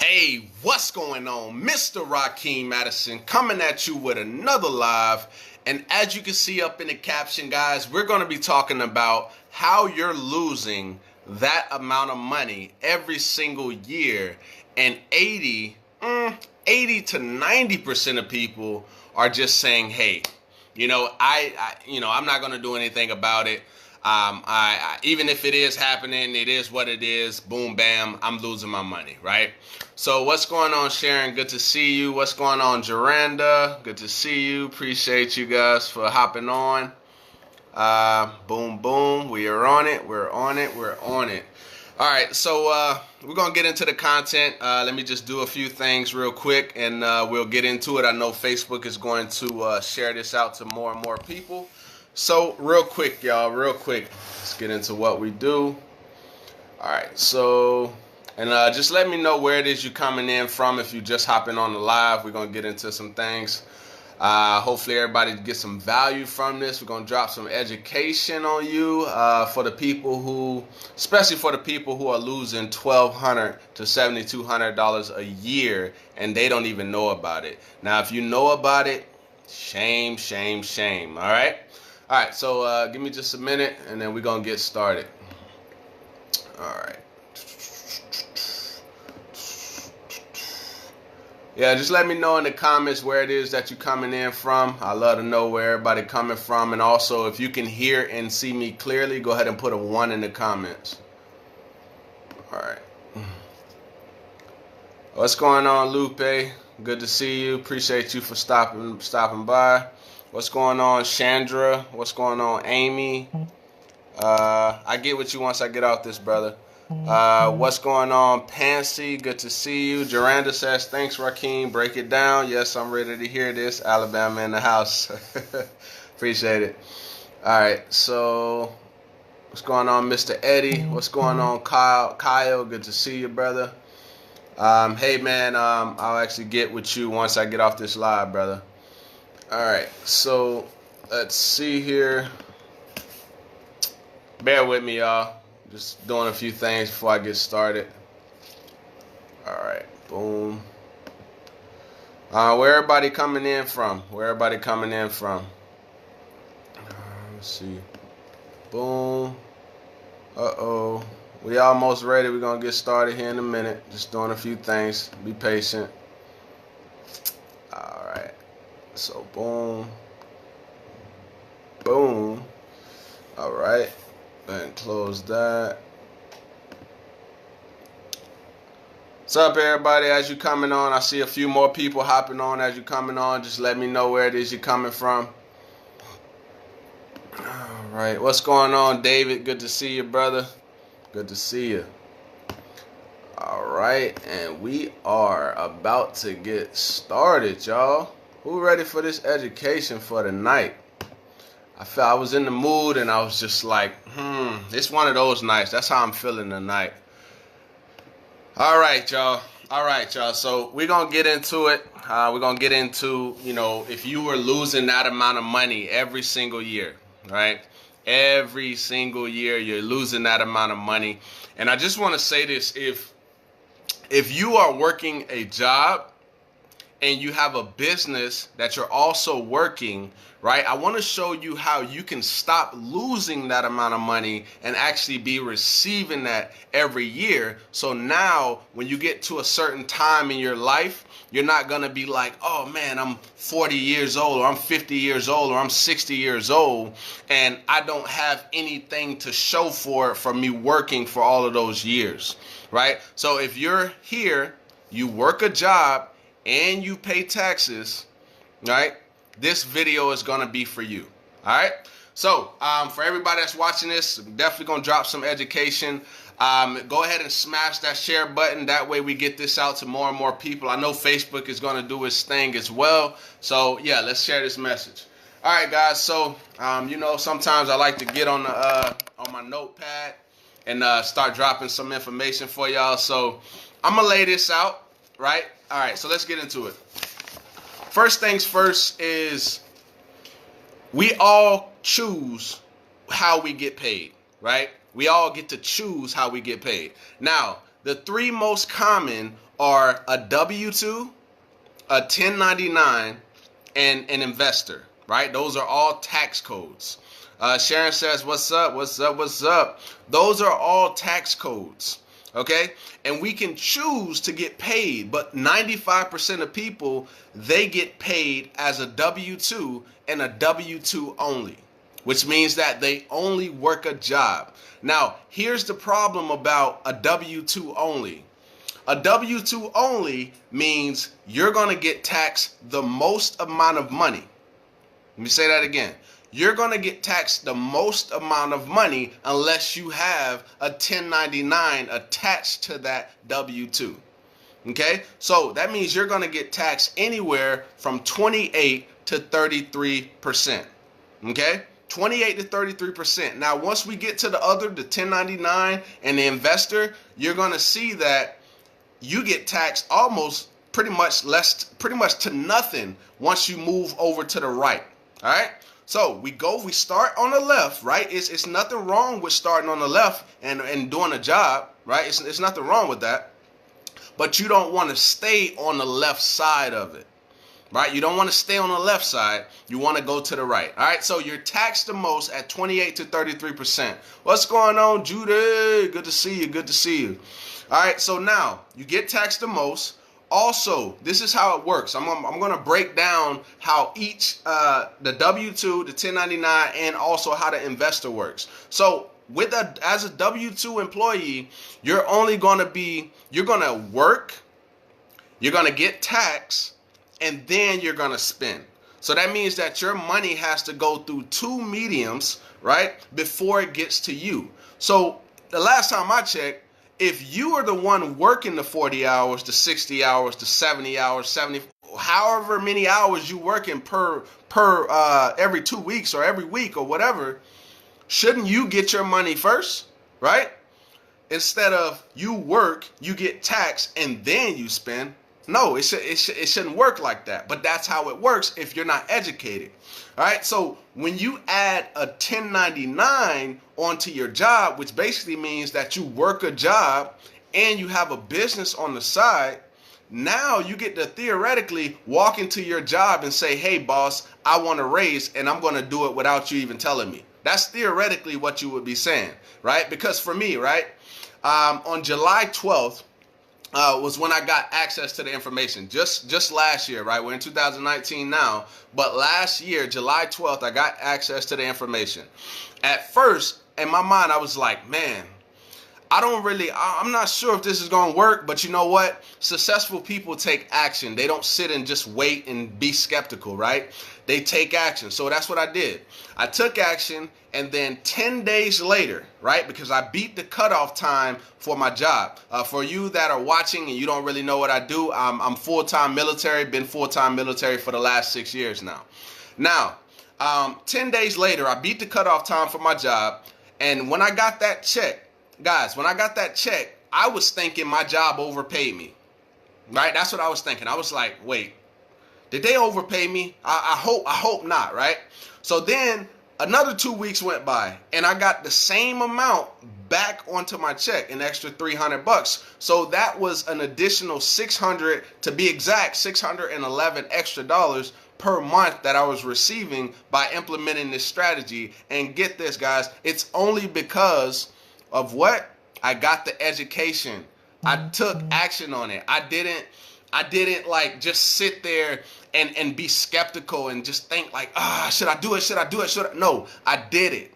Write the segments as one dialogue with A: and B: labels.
A: Hey, what's going on? Mr. Rakeem Madison coming at you with another live. And as you can see up in the caption, guys, we're going to be talking about how you're losing that amount of money every single year. And 80 to 90% of people are just saying, hey, I'm not going to do anything about it. Even if it is happening, it is what it is. Boom, bam, I'm losing my money, right? So what's going on, Sharon? Good to see you. What's going on, Jaranda? Good to see you. Appreciate you guys for hopping on. Boom, boom. We are on it. We're on it. We're on it. All right, so we're going to get into the content. Let me just do a few things real quick, and we'll get into it. I know Facebook is going to share this out to more and more people. So real quick, y'all, real quick, let's get into what we do. All right, so, and just let me know where it is you're coming in from. If you're just hopping on the live, we're going to get into some things. Hopefully everybody gets some value from this. We're going to drop some education on you for the people who, especially for the people who are losing $1,200 to $7,200 a year, and they don't even know about it. Now, if you know about it, shame, shame, shame, all right? All right, so give me just a minute, and then we're going to get started. All right. Yeah, just let me know in the comments where it is that you're coming in from. I love to know where everybody coming from. And also, if you can hear and see me clearly, go ahead and put a 1 in the comments. All right. What's going on, Lupe? Good to see you. Appreciate you for stopping by. What's going on, Chandra? What's going on, Amy? I get what you once I get out this, brother. What's going on, Pansy? Good to see you. Jaranda says, thanks, Rakeem. Break it down. Yes, I'm ready to hear this. Alabama in the house. Appreciate it. All right, so what's going on, Mr. Eddie? What's going on, Kyle? Good to see you, brother. Hey, man, I'll actually get with you once I get off this live, brother. All right, so let's see here. Bear with me, y'all. Just doing a few things before I get started. All right, boom. Where everybody coming in from? Where everybody coming in from? Let's see. Boom. Uh-oh. We almost ready. We're going to get started here in a minute. Just doing a few things. Be patient. All right. So, boom. Boom. All right. And close that. What's up, everybody? As you coming on, I see a few more people hopping on as you coming on. Just let me know where it is you're coming from. All right. What's going on, David? Good to see you, brother. Good to see you. All right. And we are about to get started, y'all. Who ready for this education for the night? I was in the mood, and I was just like, it's one of those nights. That's how I'm feeling tonight. All right, y'all. All right, y'all. So we're going to get into it. We're going to get into, if you were losing that amount of money every single year, right? Every single year you're losing that amount of money. And I just want to say this. If you are working a job and you have a business that you're also working, right? I want to show you how you can stop losing that amount of money and actually be receiving that every year. So now when you get to a certain time in your life, you're not going to be like, oh man, I'm 40 years old, or I'm 50 years old, or I'm 60 years old, and I don't have anything to show for it from me working for all of those years, right? So if you're here, you work a job, and you pay taxes, right? This video is gonna be for you, all right? So for everybody that's watching this, definitely gonna drop some education. Go ahead and smash that share button. That way we get this out to more and more people. I know Facebook is gonna do its thing as well. So yeah, let's share this message. All right, guys. So sometimes I like to get on my notepad and start dropping some information for y'all. So I'm gonna lay this out, right? All right, so let's get into it. First things first is we all choose how we get paid, right? We all get to choose how we get paid. Now, The three most common are a W-2, a 1099, and an investor, right? Those are all tax codes. Sharon says, what's up, what's up, what's up? Those are all tax codes, okay? And we can choose to get paid, but 95% of people, they get paid as a W-2 and a W-2 only, which means that they only work a job. Now, here's the problem about a W-2 only. A W-2 only means you're going to get taxed the most amount of money. Let me say that again. You're going to get taxed the most amount of money unless you have a 1099 attached to that W-2. Okay? So that means you're going to get taxed anywhere from 28 to 33%. Okay? 28 to 33%. Now, once we get to the 1099 and the investor, you're going to see that you get taxed almost pretty much to nothing once you move over to the right. All right. So we start on the left, right? It's nothing wrong with starting on the left and doing a job, right? It's nothing wrong with that. But you don't want to stay on the left side of it, right? You don't want to stay on the left side. You want to go to the right. All right. So you're taxed the most at 28 to 33%. What's going on, Judy? Good to see you. Good to see you. All right. So now you get taxed the most. Also, this is how it works. I'm going to break down how each, the W-2, the 1099, and also how the investor works. So as a W-2 employee, you're going to work, you're going to get taxed, and then you're going to spend. So that means that your money has to go through two mediums, right, before it gets to you. So the last time I checked, if you are the one working the 40 hours, the 60 hours, the 70 hours, however many hours you working per every 2 weeks or every week or whatever, shouldn't you get your money first, right? Instead of you work, you get taxed, and then you spend. No, it shouldn't work like that. But that's how it works if you're not educated. All right. So when you add a 1099 onto your job, which basically means that you work a job and you have a business on the side, now you get to theoretically walk into your job and say, hey, boss, I want a raise, and I'm going to do it without you even telling me. That's theoretically what you would be saying, right? Because for me, right, on July 12th, was when I got access to the information. Just last year, right? We're in 2019 now, but last year, July 12th, I got access to the information. At first, in my mind, I was like, man, I'm not sure if this is going to work, but you know what? Successful people take action. They don't sit and just wait and be skeptical, right? They take action. So that's what I did. I took action, and then 10 days later, right, because I beat the cutoff time for my job. For you that are watching and you don't really know what I do, I'm full-time military, been full-time military for the last 6 years now. Now, 10 days later, I beat the cutoff time for my job, and when I got that check, guys, when I got that check, I was thinking my job overpaid me, right? That's what I was thinking. I was like, wait, did they overpay me? I hope not, right? So then another 2 weeks went by, and I got the same amount back onto my check, an extra $300. So that was an additional 600, to be exact, 611 extra dollars per month that I was receiving by implementing this strategy. And get this, guys, it's only because of what? I got the education. I took action on it. I didn't like just sit there and be skeptical and just think like, should I do it? Should I do it? No, I did it.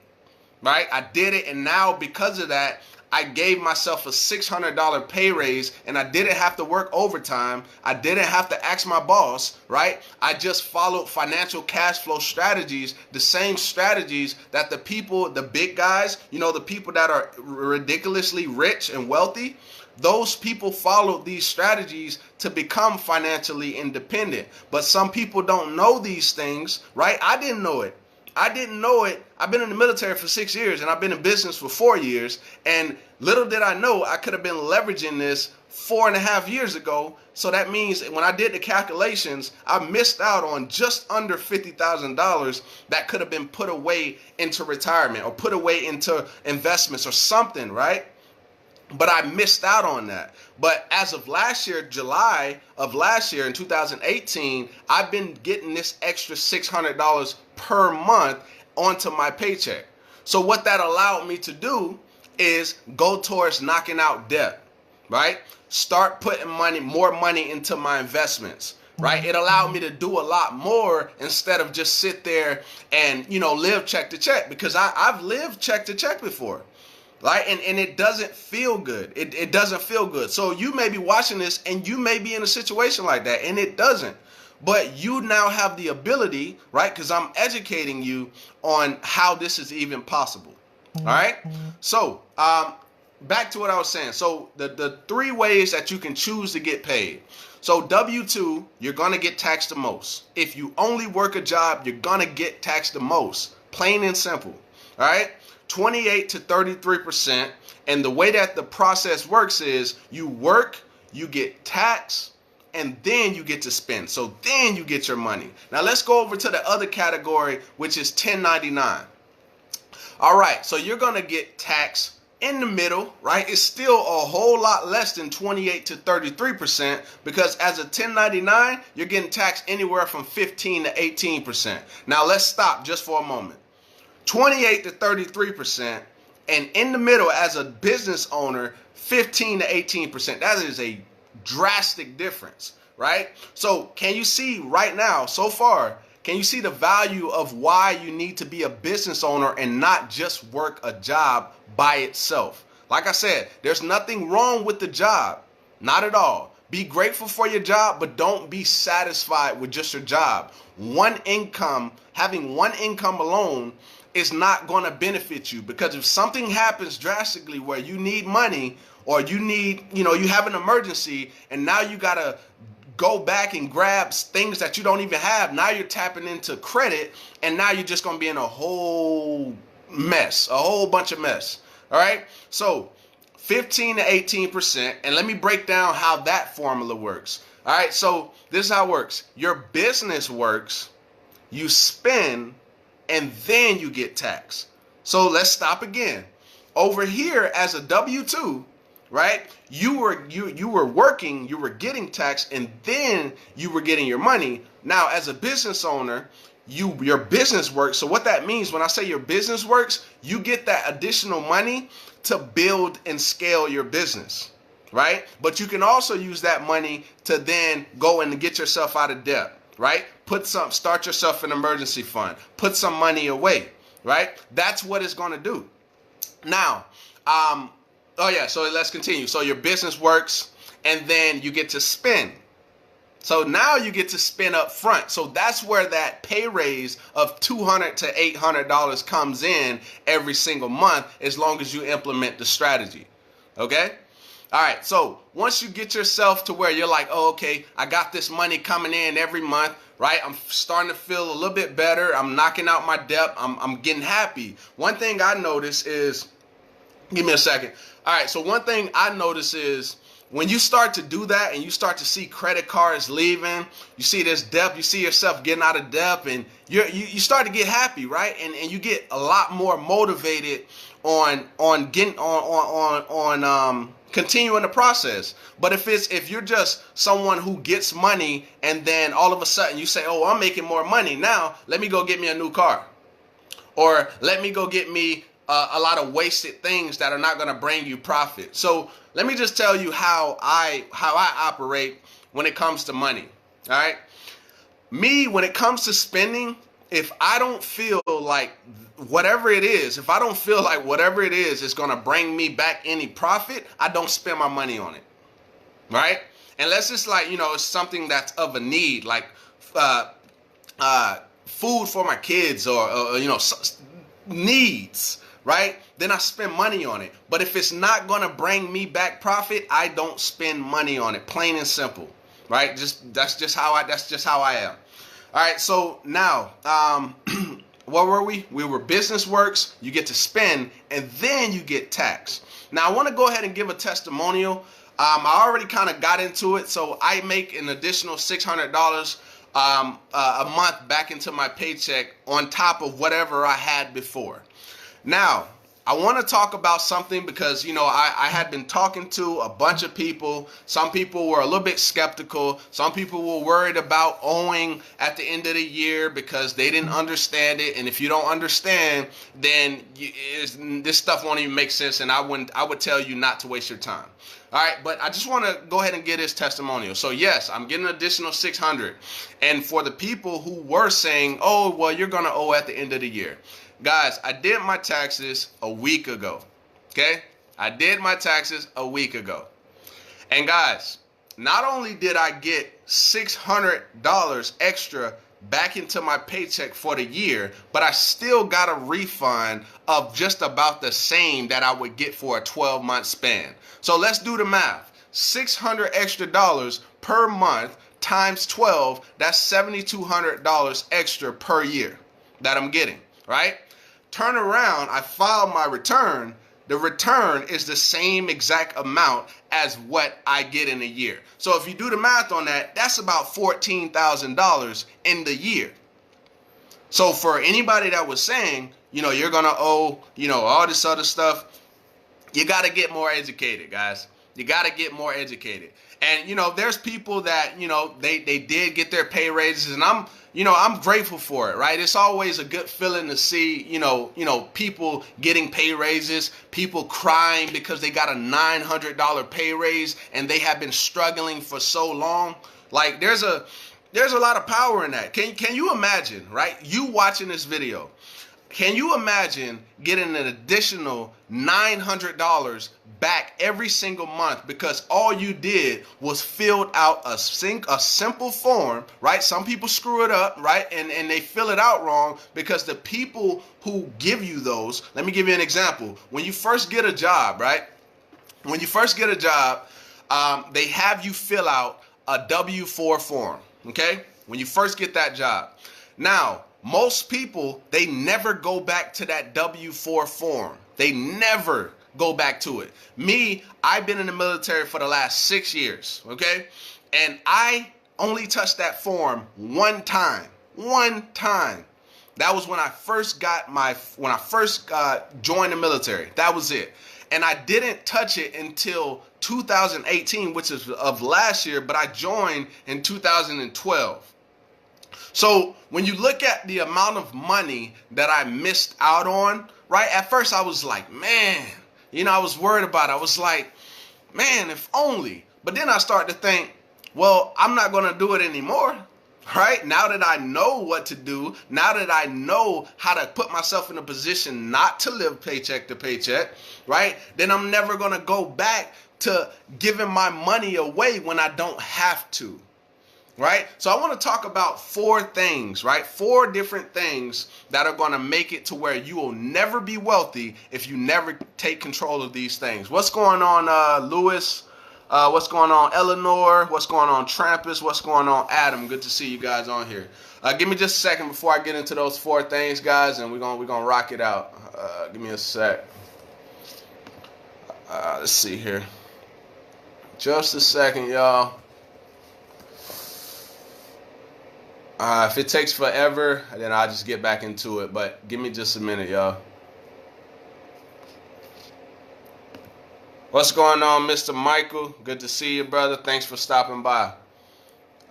A: Right? I did it. And now because of that, I gave myself a $600 pay raise, and I didn't have to work overtime. I didn't have to ask my boss, right? I just followed financial cash flow strategies, the same strategies that the people, the big guys, the people that are ridiculously rich and wealthy, those people followed these strategies to become financially independent. But some people don't know these things, right? I didn't know it. I've been in the military for 6 years, and I've been in business for 4 years. And little did I know I could have been leveraging this 4.5 years ago. So that means when I did the calculations, I missed out on just under $50,000 that could have been put away into retirement or put away into investments or something, right? But I missed out on that. But as of last year, July of last year in 2018, I've been getting this extra $600 per month onto my paycheck. So what that allowed me to do is go towards knocking out debt, right? Start putting more money into my investments, right? It allowed me to do a lot more instead of just sit there and, live check to check, because I've lived check to check before. Right? And it doesn't feel good. It doesn't feel good. So you may be watching this and you may be in a situation like that and it doesn't. But you now have the ability, right? Because I'm educating you on how this is even possible. All right? So back to what I was saying. So the three ways that you can choose to get paid. So W-2, you're going to get taxed the most. If you only work a job, you're going to get taxed the most. Plain and simple. All right? 28 to 33%. And the way that the process works is you work, you get taxed, and then you get to spend. So then you get your money. Now let's go over to the other category, which is 1099. All right, so you're going to get taxed in the middle, right? It's still a whole lot less than 28 to 33%, because as a 1099, you're getting taxed anywhere from 15 to 18%. Now let's stop just for a moment. 28 to 33%, and in the middle as a business owner, 15 to 18%. That is a drastic difference, right? So can you see right now, so far, can you see the value of why you need to be a business owner and not just work a job by itself? Like I said, there's nothing wrong with the job, not at all. Be grateful for your job, but don't be satisfied with just your job. Having one income alone is not going to benefit you, because if something happens drastically where you need money, or you need, you have an emergency and now you got to go back and grab things that you don't even have. Now you're tapping into credit, and now you're just going to be in a whole mess, a whole bunch of mess. All right. So 15 to 18%. And let me break down how that formula works. All right. So this is how it works. Your business works, you spend, and then you get taxed. So let's stop again. Over here as a W-2, right? You were working, you were getting taxed, and then you were getting your money. Now as a business owner, your business works. So what that means, when I say your business works, you get that additional money to build and scale your business, right? But you can also use that money to then go and get yourself out of debt, right? Start yourself an emergency fund, put some money away, right? That's what it's going to do. Now, so let's continue. So your business works, and then you get to spend. So now you get to spend up front. So that's where that pay raise of $200 to $800 comes in every single month, as long as you implement the strategy. Okay? All right. So once you get yourself to where you're like, oh, okay, I got this money coming in every month, right? I'm starting to feel a little bit better. I'm knocking out my debt. I'm getting happy. One thing I notice is, give me a second. All right. So one thing I notice is, when you start to do that and you start to see credit cards leaving, you see this debt, you see yourself getting out of debt, and you start to get happy, right? And you get a lot more motivated on continuing the process. But if you're just someone who gets money and then all of a sudden you say, oh, I'm making more money now, let me go get me a new car, or let me go get me a lot of wasted things that are not going to bring you profit. So let me just tell you how I operate when it comes to money. All right. When it comes to spending, if I don't feel like whatever it is is going to bring me back any profit, I don't spend my money on it. Right. Unless it's like, it's something that's of a need, like food for my kids, or needs. Right? Then I spend money on it. But if it's not going to bring me back profit, I don't spend money on it. Plain and simple. Right? That's just how I am. All right. So now, what were we? We were business works. You get to spend, and then you get taxed. Now I want to go ahead and give a testimonial. I already kind of got into it. So I make an additional $600 a month back into my paycheck on top of whatever I had before. Now, I want to talk about something because, I had been talking to a bunch of people. Some people were a little bit skeptical. Some people were worried about owing at the end of the year because they didn't understand it. And if you don't understand, then this stuff won't even make sense. And I would tell you not to waste your time. All right, but I just want to go ahead and get his testimonial. So yes, I'm getting an additional 600. And for the people who were saying, oh, well, you're going to owe at the end of the year. Guys, I did my taxes a week ago, okay? I did my taxes a week ago. And guys, not only did I get $600 extra back into my paycheck for the year, but I still got a refund of just about the same that I would get for a 12-month span. So let's do the math. $600 extra per month times 12, that's $7,200 extra per year that I'm getting, right? Turn around, I filed my return. The return is the same exact amount as what I get in a year. So if you do the math on that, that's about $14,000 in the year. So for anybody that was saying, you're going to owe, all this other stuff, you got to get more educated, guys. You got to get more educated. And, there's people that, they did get their pay raises, and I'm grateful for it, right? It's always a good feeling to see, people getting pay raises, people crying because they got a $900 pay raise and they have been struggling for so long. Like there's a lot of power in that. Can you imagine, right? You watching this video. Can you imagine getting an additional $900 back every single month because all you did was filled out a simple form, right? Some people screw it up, right? And they fill it out wrong because the people who give you those, let me give you an example. When you first get a job, right? When you first get a job, they have you fill out a W-4 form, okay? When you first get that job. Now, most people, they never go back to that W-4 form. They never go back to it. Me, I've been in the military for the last 6 years, okay? And I only touched that form one time. One time. That was when I first joined the military. That was it. And I didn't touch it until 2018, which is of last year, but I joined in 2012. So when you look at the amount of money that I missed out on, right? At first I was like, man, I was worried about it. I was like, man, if only. But then I started to think, well, I'm not going to do it anymore, right? Now that I know what to do, now that I know how to put myself in a position not to live paycheck to paycheck, right? Then I'm never going to go back to giving my money away when I don't have to. Right? So I want to talk about 4 things, right? 4 different things that are going to make it to where you will never be wealthy if you never take control of these things. What's going on, Lewis? What's going on, Eleanor? What's going on, Trampus? What's going on, Adam? Good to see you guys on here. Give me just a second before I get into those 4 things, guys, and we're gonna rock it out. Give me a sec. Let's see here. Just a second, y'all. If it takes forever, then I'll just get back into it. But give me just a minute, y'all. What's going on, Mr. Michael? Good to see you, brother. Thanks for stopping by.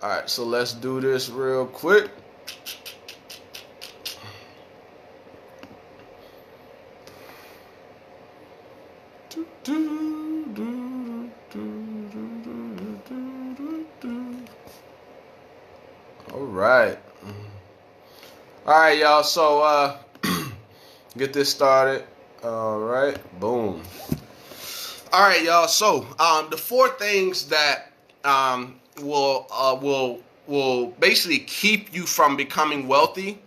A: All right, so let's do this real quick. All right, y'all. So get this started. All right, boom. All right, y'all. So the 4 things that will basically keep you from becoming wealthy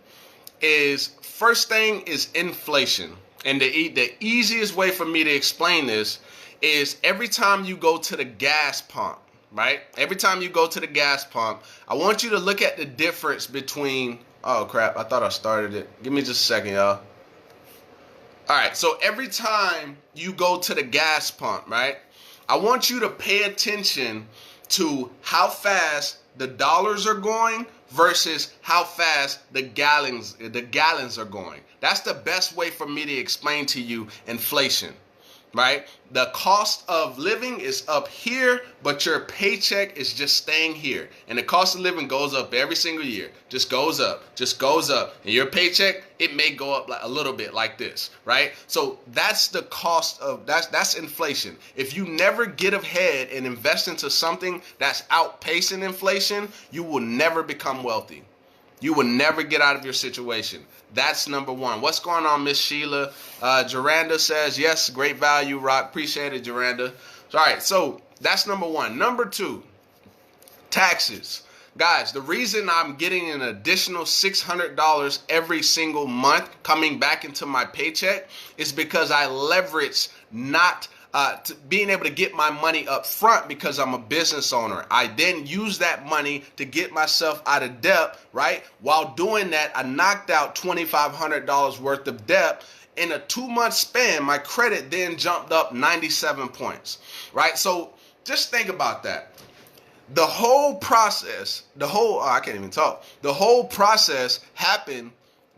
A: is, first thing is inflation. And the easiest way for me to explain this is every time you go to the gas pump, right? Every time you go to the gas pump, I want you to look at the difference between, oh crap, I thought I started it. Give me just a second, y'all. All right, so every time you go to the gas pump, right? I want you to pay attention to how fast the dollars are going versus how fast the gallons are going. That's the best way for me to explain to you inflation, right? The cost of living is up here, but your paycheck is just staying here. And the cost of living goes up every single year. Just goes up, just goes up. And your paycheck, it may go up like a little bit like this, right? So that's the cost of, that's inflation. If you never get ahead and invest into something that's outpacing inflation, you will never become wealthy. You will never get out of your situation. That's number one. What's going on, Miss Sheila? Jaranda says, yes, great value, Rock. Appreciate it, Jaranda. All right, so that's number one. Number two, taxes. Guys, the reason I'm getting an additional $600 every single month coming back into my paycheck is because I leverage not to being able to get my money up front because I'm a business owner. I then use that money to get myself out of debt, right? While doing that, I knocked out $2,500 worth of debt. In a 2-month span, my credit then jumped up 97 points, right? So just think about that. The whole process, the whole process happened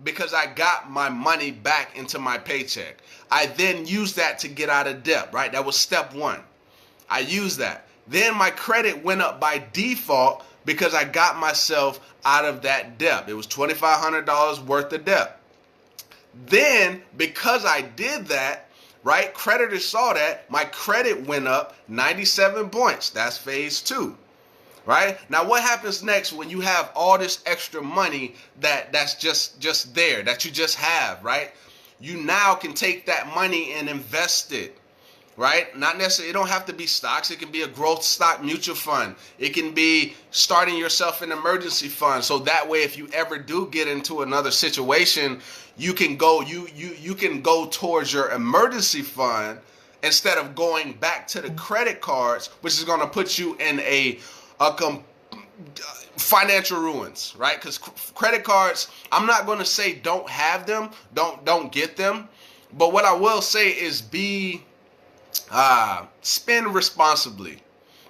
A: because I got my money back into my paycheck. I then used that to get out of debt, right? That was step one. I used that. Then my credit went up by default because I got myself out of that debt. It was $2,500 worth of debt. Then, because I did that, right, creditors saw that, my credit went up 97 points. That's phase two. Right? Now, what happens next when you have all this extra money that's just there, that you just have, right? You now can take that money and invest it, right? Not necessarily, it don't have to be stocks. It can be a growth stock mutual fund. It can be starting yourself an emergency fund. So that way, if you ever do get into another situation, you can go, you can go towards your emergency fund instead of going back to the credit cards, which is going to put you in financial ruins, right? Because credit cards, I'm not going to say don't have them, don't get them, but what I will say is spend responsibly,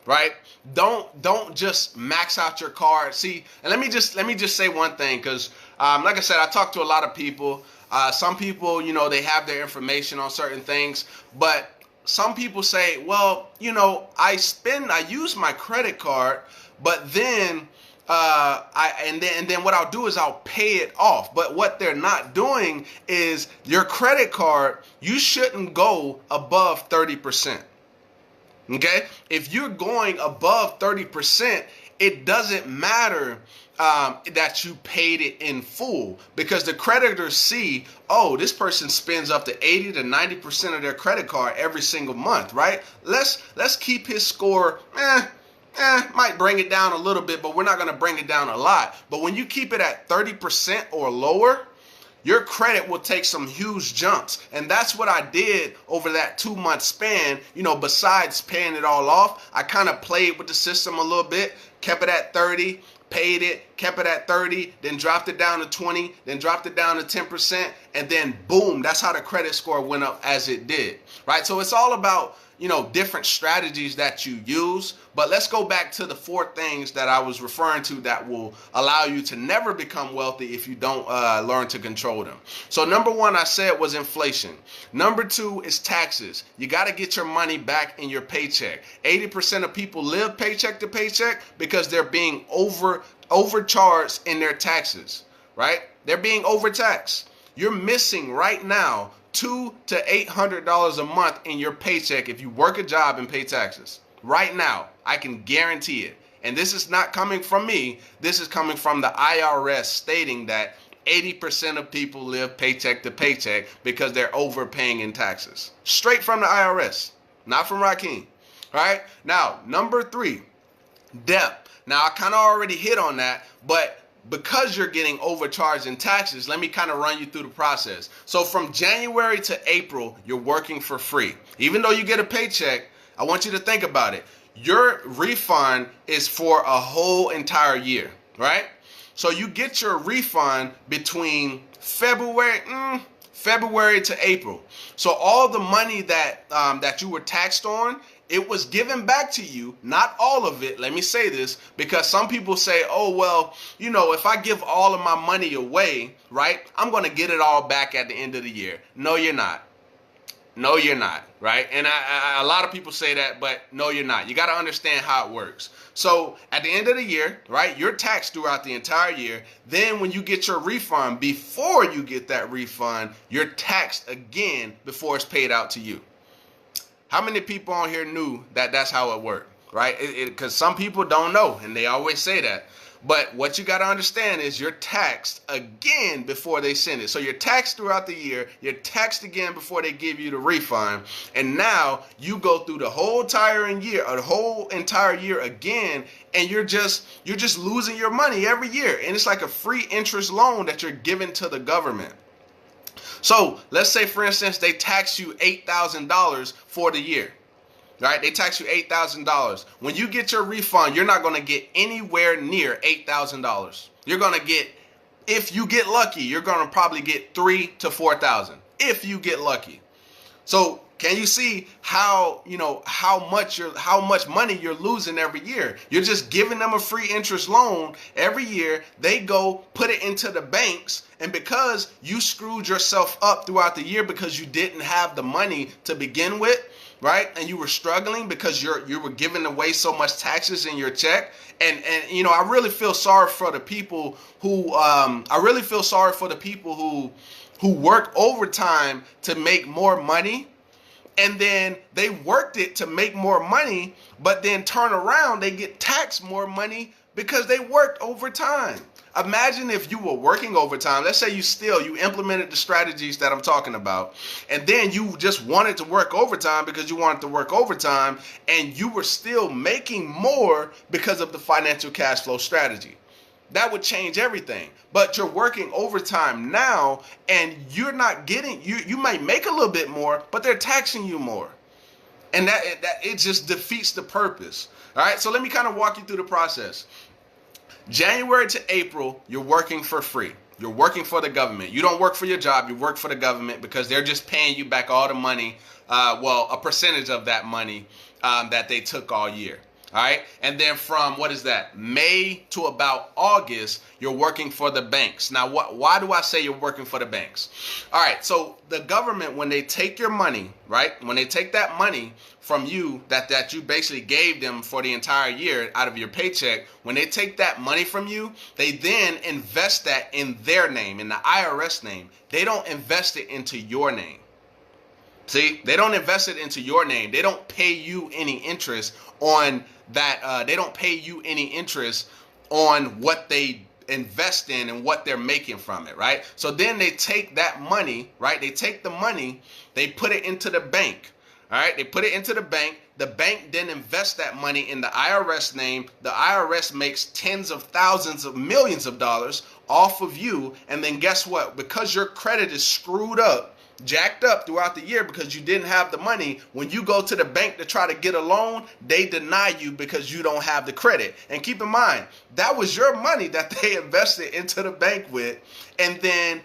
A: right? Don't just max out your card. See, and let me just say one thing, because like I said, I talk to a lot of people. Some people, they have their information on certain things, but some people say, well, I use my credit card, but then and then what I'll do is I'll pay it off. But what they're not doing is your credit card, you shouldn't go above 30%. Okay? If you're going above 30%, it doesn't matter that you paid it in full, because the creditors see, oh, this person spends up to 80 to 90% of their credit card every single month, right? Let's keep his score, might bring it down a little bit, but we're not going to bring it down a lot. But when you keep it at 30% or lower, your credit will take some huge jumps. And that's what I did over that 2-month span. Besides paying it all off, I kind of played with the system a little bit, kept it at 30, paid it, kept it at 30, then dropped it down to 20, then dropped it down to 10%, and then boom, that's how the credit score went up as it did, right? So it's all about, different strategies that you use. But let's go back to the 4 things that I was referring to that will allow you to never become wealthy if you don't learn to control them. So number 1, I said, was inflation. Number 2 is taxes. You got to get your money back in your paycheck. 80% of people live paycheck to paycheck because they're being overcharged in their taxes, right? They're being overtaxed. You're missing right now $200 to $800 a month in your paycheck if you work a job and pay taxes. Right now, I can guarantee it. And this is not coming from me. This is coming from the IRS stating that 80% of people live paycheck to paycheck because they're overpaying in taxes. Straight from the IRS, not from Rakeem. All right? Now, number 3, debt. Now, I kind of already hit on that, but because you're getting overcharged in taxes, let me kind of run you through the process. So from January to April, you're working for free. Even though you get a paycheck, I want you to think about it. Your refund is for a whole entire year, right? So you get your refund between February to April. So all the money that you were taxed on It was given back to you, not all of it. Let me say this, because some people say, oh, well, if I give all of my money away, right, I'm going to get it all back at the end of the year. No, you're not. No, you're not, right? And a lot of people say that, but no, you're not. You got to understand how it works. So at the end of the year, right, you're taxed throughout the entire year. Then when you get your refund, before you get that refund, you're taxed again before it's paid out to you. How many people on here knew that that's how it worked, right? Because some people don't know, and they always say that. But what you got to understand is you're taxed again before they send it. So you're taxed throughout the year. You're taxed again before they give you the refund. And now you go through the whole entire year again, and you're just losing your money every year. And it's like a free interest loan that you're giving to the government. So let's say, for instance, they tax you $8,000 for the year. Right? They tax you $8,000. When you get your refund, you're not going to get anywhere near $8,000. You're going to get, if you get lucky, you're going to probably get $3,000 to $4,000 if you get lucky. So can you see how much money you're losing every year? You're just giving them a free interest loan every year. They go put it into the banks, and because you screwed yourself up throughout the year because you didn't have the money to begin with, right? And you were struggling because you were giving away so much taxes in your check. And I really feel sorry for the people who who work overtime to make more money. And then they worked it to make more money, but then turn around, they get taxed more money because they worked overtime. Imagine if you were working overtime. Let's say you implemented the strategies that I'm talking about, and then you just wanted to work overtime because you wanted to work overtime, and you were still making more because of the financial cash flow strategy. That would change everything. But you're working overtime now, and you're not getting, you might make a little bit more, but they're taxing you more. And that it just defeats the purpose. All right, so let me kind of walk you through the process. January to April, you're working for free. You're working for the government. You don't work for your job. You work for the government because they're just paying you back all the money, a percentage of that money that they took all year. All right. And then from May to about August, you're working for the banks. Now, why do I say you're working for the banks? All right. So the government, when they take your money, right, when they take that money from you that you basically gave them for the entire year out of your paycheck, when they take that money from you, they then invest that in their name, in the IRS name. They don't invest it into your name. See, they don't invest it into your name. They don't pay you any interest on that. They don't pay you any interest on what they invest in and what they're making from it, right? So then they take that money, right? They take the money, they put it into the bank, all right? They put it into the bank. The bank then invests that money in the IRS name. The IRS makes tens of thousands of millions of dollars off of you. And then guess what? Because your credit is screwed up, jacked up throughout the year because you didn't have the money, when you go to the bank to try to get a loan, they deny you because you don't have the credit. And keep in mind, that was your money that they invested into the bank with, and then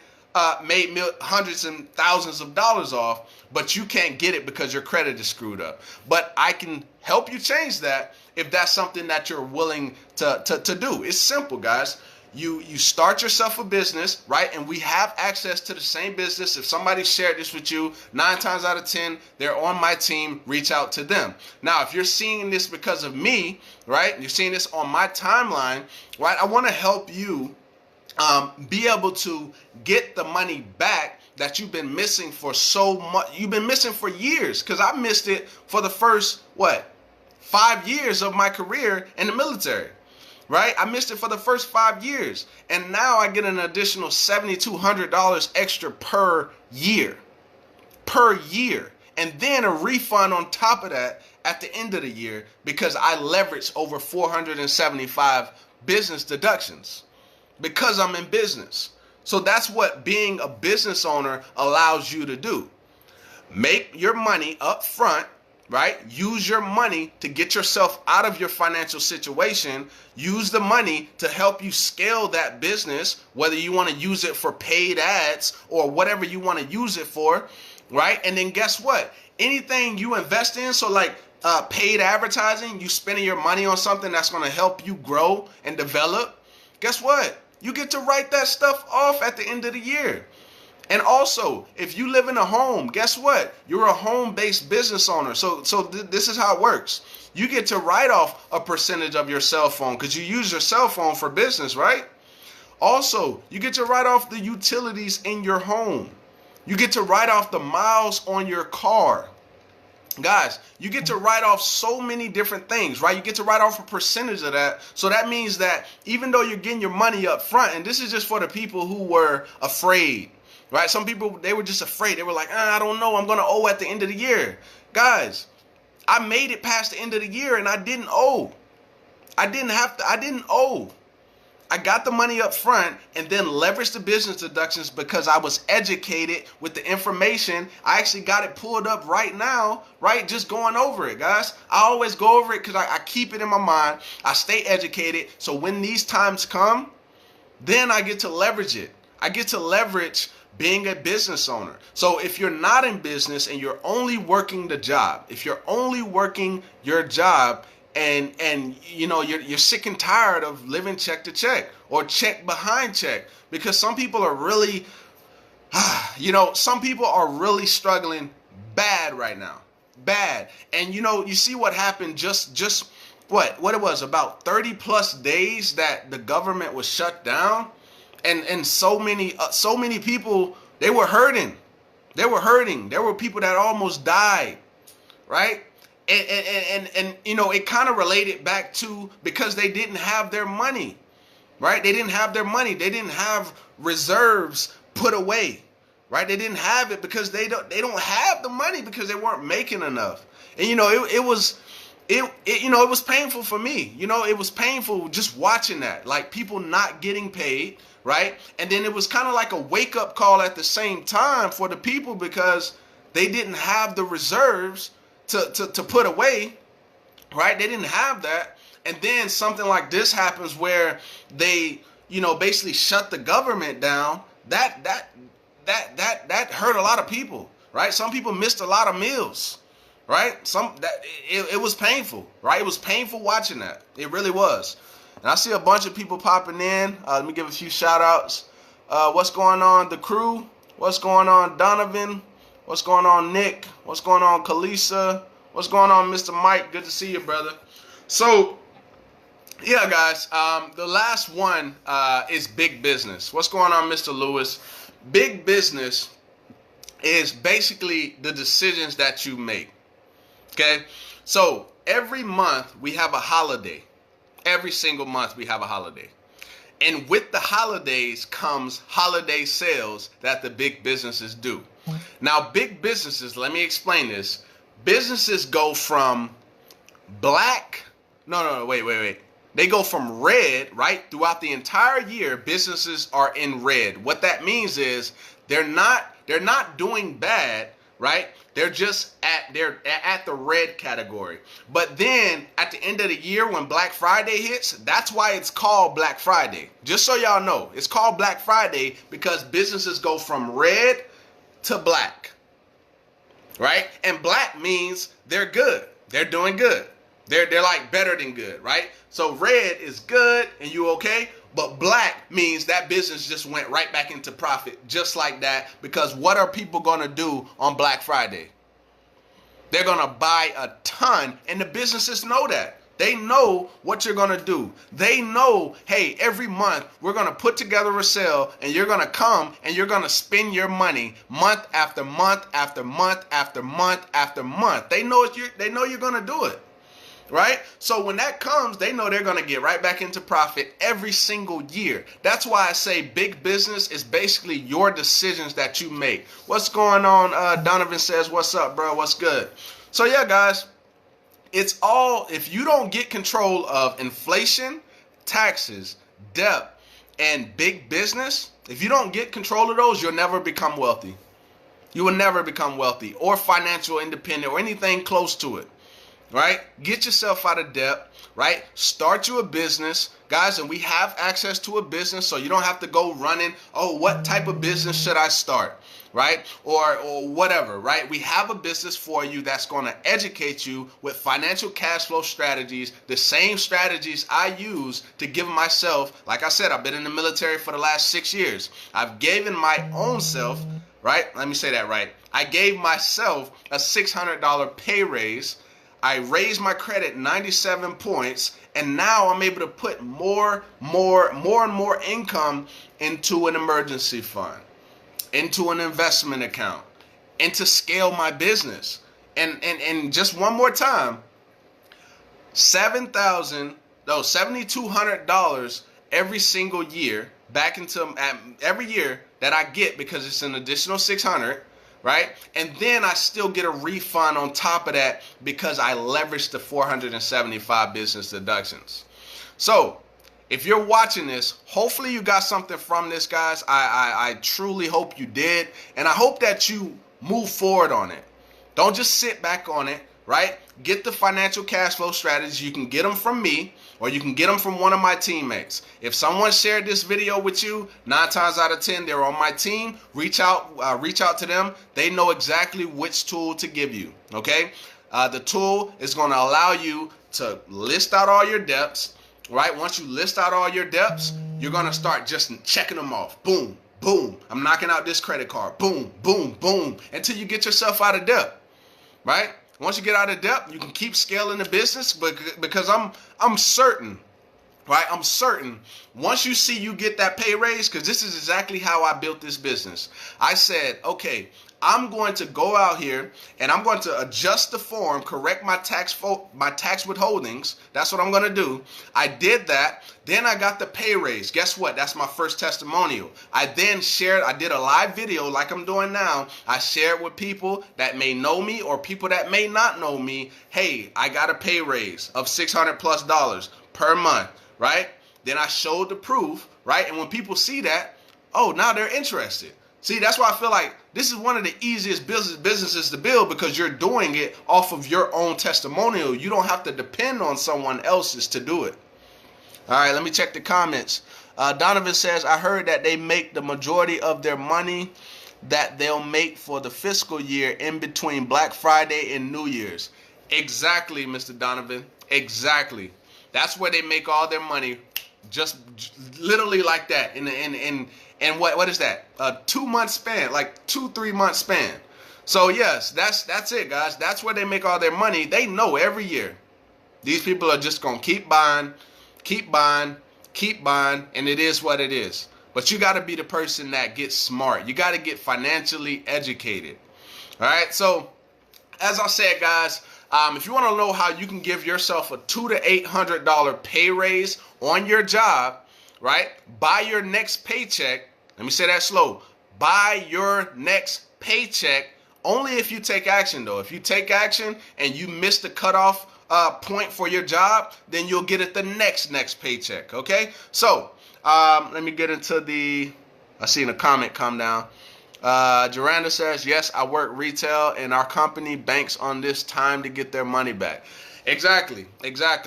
A: made hundreds and thousands of dollars off, but you can't get it because your credit is screwed up. But I can help you change that if that's something that you're willing to do. It's simple, guys. You start yourself a business, right? And we have access to the same business. If somebody shared this with you, 9 times out of 10, they're on my team. Reach out to them. Now, if you're seeing this because of me, right? You're seeing this on my timeline, right? I want to help you be able to get the money back that you've been missing for so much. You've been missing for years, because I missed it for the first, 5 years of my career in the military. Right? I missed it for the first 5 years. And now I get an additional $7,200 extra per year. And then a refund on top of that at the end of the year because I leveraged over 475 business deductions because I'm in business. So that's what being a business owner allows you to do. Make your money up front. Right? Use your money to get yourself out of your financial situation. Use the money to help you scale that business, whether you want to use it for paid ads or whatever you want to use it for, right? And then guess what? Anything you invest in, so like paid advertising, you spending your money on something that's going to help you grow and develop, guess what? You get to write that stuff off at the end of the year. And also, if you live in a home, guess what? You're a home-based business owner. So this is how it works. You get to write off a percentage of your cell phone because you use your cell phone for business, right? Also, you get to write off the utilities in your home. You get to write off the miles on your car. Guys, you get to write off so many different things, right? You get to write off a percentage of that. So that means that even though you're getting your money up front, and this is just for the people who were afraid, right? Some people, they were just afraid. They were like, I don't know, I'm going to owe at the end of the year. Guys, I made it past the end of the year and I didn't owe. I didn't owe. I got the money up front and then leveraged the business deductions because I was educated with the information. I actually got it pulled up right now, right? Just going over it, guys. I always go over it because I keep it in my mind. I stay educated. So when these times come, then I get to leverage it. I get to leverage being a business owner. So if you're not in business and you're only working the job, if you're only working your job, and you know you're sick and tired of living check to check or check behind check, because some people are really some people are really struggling bad right now, bad. And you see what happened just what it was about 30 plus days that the government was shut down, and so many people, they were hurting. There were people that almost died, right? And it kind of related back to because they didn't have their money, right? They didn't have their money. They didn't have reserves put away, right? They didn't have it because they don't have the money because they weren't making enough. And it was painful for me. It was painful just watching that, like people not getting paid, right? And then it was kind of like a wake up call at the same time for the people because they didn't have the reserves to put away, right? They didn't have that. And then something like this happens where they, basically shut the government down. That hurt a lot of people, right? Some people missed a lot of meals, right? It was painful, right? It was painful watching that. It really was. And I see a bunch of people popping in. Let me give a few shout outs. What's going on, the crew? What's going on, Donovan? What's going on, Nick? What's going on, Kalisa? What's going on, Mr. Mike? Good to see you, brother. So, yeah, guys, the last one is big business. What's going on, Mr. Lewis? Big business is basically the decisions that you make, okay? So, every month we have a holiday. Every single month we have a holiday. And with the holidays comes holiday sales that the big businesses do. Now, big businesses, let me explain this. Businesses go from black. No, wait. They go from red, right? Throughout the entire year, businesses are in red. What that means is they're not doing bad, right? They're just at the red category. But then at the end of the year when Black Friday hits, that's why it's called Black Friday. Just so y'all know, it's called Black Friday because businesses go from red to black, right? And black means they're good. They're doing good. They're like better than good, right? So red is good and you okay, but black means that business just went right back into profit just like that, because what are people going to do on Black Friday? They're going to buy a ton, and the businesses know that. They know what you're going to do. They know, hey, every month we're going to put together a sale and you're going to come and you're going to spend your money month after month after month after month after month. They know you're going to do it, right? So when that comes, they know they're going to get right back into profit every single year. That's why I say big business is basically your decisions that you make. What's going on? Donovan says, what's up, bro? What's good? So yeah, guys. It's all, if you don't get control of inflation, taxes, debt, and big business, if you don't get control of those, you'll never become wealthy. You will never become wealthy or financial independent or anything close to it. right? Get yourself out of debt, right? Start you a business, guys, and we have access to a business, so you don't have to go running, oh, what type of business should I start, right? Or whatever, right? We have a business for you that's going to educate you with financial cash flow strategies, the same strategies I use to give myself. Like I said, I've been in the military for the last 6 years. I've given my own self, right? Let me say that right. I gave myself a $600 pay raise. I raised my credit 97 points, and now I'm able to put more and more income into an emergency fund, into an investment account, and to scale my business. And just one more time, $7,200 every single year back into every year that I get, because it's an additional 600. Right? And then I still get a refund on top of that because I leveraged the 475 business deductions. So if you're watching this, hopefully you got something from this, guys. I truly hope you did. And I hope that you move forward on it. Don't just sit back on it, right? Get the financial cash flow strategies. You can get them from me, or you can get them from one of my teammates. If someone shared this video with you, 9 times out of 10, they're on my team. Reach out to them. They know exactly which tool to give you, okay? The tool is going to allow you to list out all your debts, right? Once you list out all your debts, you're going to start just checking them off. Boom, boom. I'm knocking out this credit card. Boom, boom, boom, until you get yourself out of debt, right? Once you get out of debt, you can keep scaling the business, because I'm certain, right? I'm certain once you see you get that pay raise, because this is exactly how I built this business. I said, okay, I'm going to go out here and I'm going to adjust the form, correct my tax withholdings. That's what I'm going to do. I did that. Then I got the pay raise. Guess what? That's my first testimonial. I then I did a live video like I'm doing now. I shared with people that may know me or people that may not know me. Hey, I got a pay raise of $600+ per month, right? Then I showed the proof, right? And when people see that, oh, now they're interested. See, that's why I feel like this is one of the easiest businesses to build, because you're doing it off of your own testimonial. You don't have to depend on someone else's to do it. All right, let me check the comments. Donovan says, I heard that they make the majority of their money that they'll make for the fiscal year in between Black Friday and New Year's. Exactly, Mr. Donovan. Exactly. That's where they make all their money, just literally like that. And what is that? A 2-month span, like 2-3 month span. So yes, that's it, guys. That's where they make all their money. They know every year these people are just gonna keep buying, and it is what it is. But you got to be the person that gets smart. You got to get financially educated. All right. So as I said, guys, if you want to know how you can give yourself a $200 to $800 pay raise on your job, right? By your next paycheck. Let me say that slow. By your next paycheck, only if you take action, though. If you take action and you miss the cutoff point for your job, then you'll get it the next paycheck. Okay. So let me get into I seen a comment come down. Joranda says, yes, I work retail and our company banks on this time to get their money back. Exactly.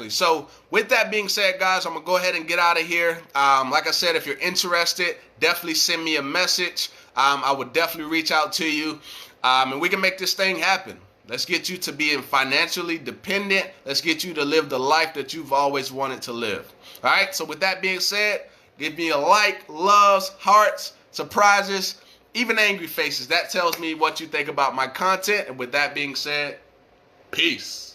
A: So with that being said, guys, I'm going to go ahead and get out of here. Like I said, if you're interested, definitely send me a message. I would definitely reach out to you, and we can make this thing happen. Let's get you to being financially dependent. Let's get you to live the life that you've always wanted to live. All right. So with that being said, give me a like, loves, hearts, surprises, even angry faces. That tells me what you think about my content. And with that being said, peace.